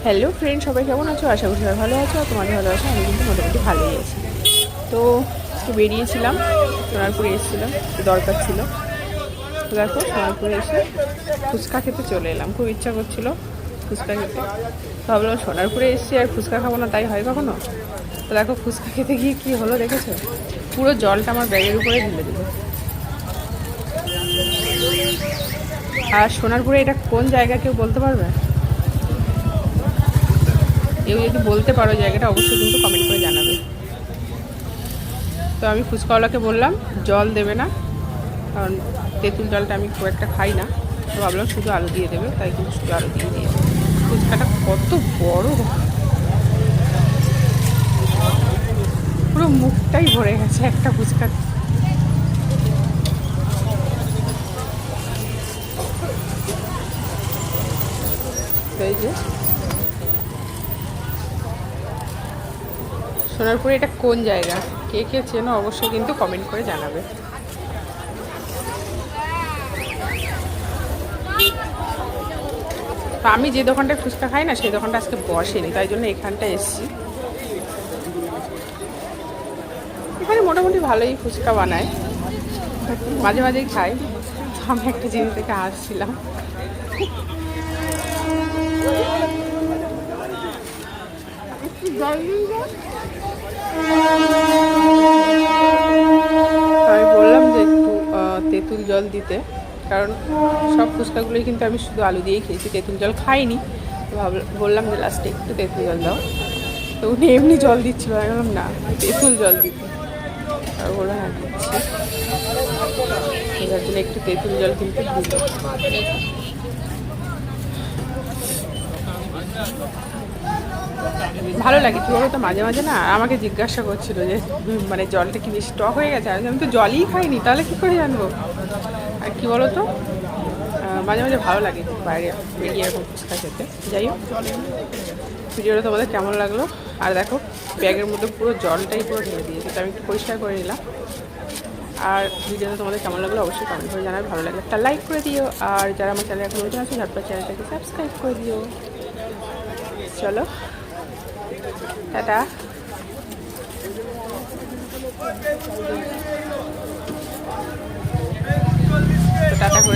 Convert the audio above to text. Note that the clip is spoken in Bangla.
হ্যালো ফ্রেন্ড, সবাই কেমন আছো? আশা করি সবাই ভালো আছো। আর তোমাদের ভালো আছো, আমি কিন্তু মোটামুটি ভালোই আছি। তো একটু বেরিয়েছিলাম, সোনারপুরে এসেছিলাম, একটু দরকার ছিল। তো দেখো সোনারপুরে এসে ফুচকা খেতে চলে এলাম। খুব ইচ্ছা করছিল ফুচকা খেতে, তো ভাবলাম সোনারপুরে এসেছি আর ফুচকা খাবো না, তাই হয় কখনো? তো দেখো ফুচকা খেতে গিয়ে কী হলো দেখেছো? পুরো জলটা আমার ব্যাগের উপরে ঢেলে দিল। আর সোনারপুরে এটা কোন জায়গা কেউ বলতে পারবে? কেউ যদি বলতে পারো জায়গাটা, অবশ্যই কিন্তু কমেন্ট করে জানাবে। তো আমি ফুচকাওয়ালাকে বললাম জল দেবে না, কারণ তেঁতুল জলটা আমি খুব একটা খাই না। তো ভাবলাম শুধু আলু দিয়ে দেবে, তাই কিন্তু শুধু আলু দিয়ে দিয়েছে। ফুচকাটা কত বড়, পুরো মুখটাই ভরে গেছে একটা ফুচকা। তো এই যে সোনারপুরে এটা কোন জায়গা, কে কে চেনো অবশ্যই কিন্তু কমেন্ট করে জানাবে। তো আমি যে দোকানটায় ফুচকা খাই না, সেই দোকানটা আজকে বসেনি, তাই জন্য এখানটায় এসেছি। এখানে মোটামুটি ভালোই ফুচকা বানায়, মাঝে মাঝেই খাই। তো আমি একটা জিনিস থেকে আসছিলাম। আমি বললাম যে একটু তেঁতুল জল দিতে, কারণ সব ফুচকাগুলোই কিন্তু আমি শুধু আলু দিয়েই খেয়েছি, তেঁতুল জল খাইনি। তো বললাম যে লাস্টে একটু তেঁতুল জল দাও। তো উনি এমনি জল দিচ্ছিল, আমি বললাম না তেঁতুল জল দিতে। আর বললাম হ্যাঁ দিচ্ছি। এটার জন্য একটু তেঁতুল জল কিন্তু দিল। ভালো লাগে কী বলো তো, মাঝে মাঝে না আমাকে জিজ্ঞাসা করছিল যে মানে জলটা কি বেশি টক হয়ে গেছে। আমি তো জলই খাইনি, তাহলে কী করে জানবো? আর কী বলো তো, মাঝে মাঝে ভালো লাগে বাইরে বেরিয়ে এরকম ফুচকা খেতে। যাই হোক, ভিডিওটা তোমাদের কেমন লাগলো? আর দেখো ব্যাগের মধ্যে পুরো জলটাই পুরো ঢেলে দিয়েছে, তো আমি একটু পরিষ্কার করে নিলাম। আর ভিডিওটা তোমাদের কেমন লাগলো অবশ্যই কমেন্ট করে জানাবে। ভালো লাগলে একটা লাইক করে দিও, আর যারা আমার চ্যানেল এখন নতুন আছে ঝটপট চ্যানেলটাকে সাবস্ক্রাইব করে দিও। চলো টাটা। টাটা করে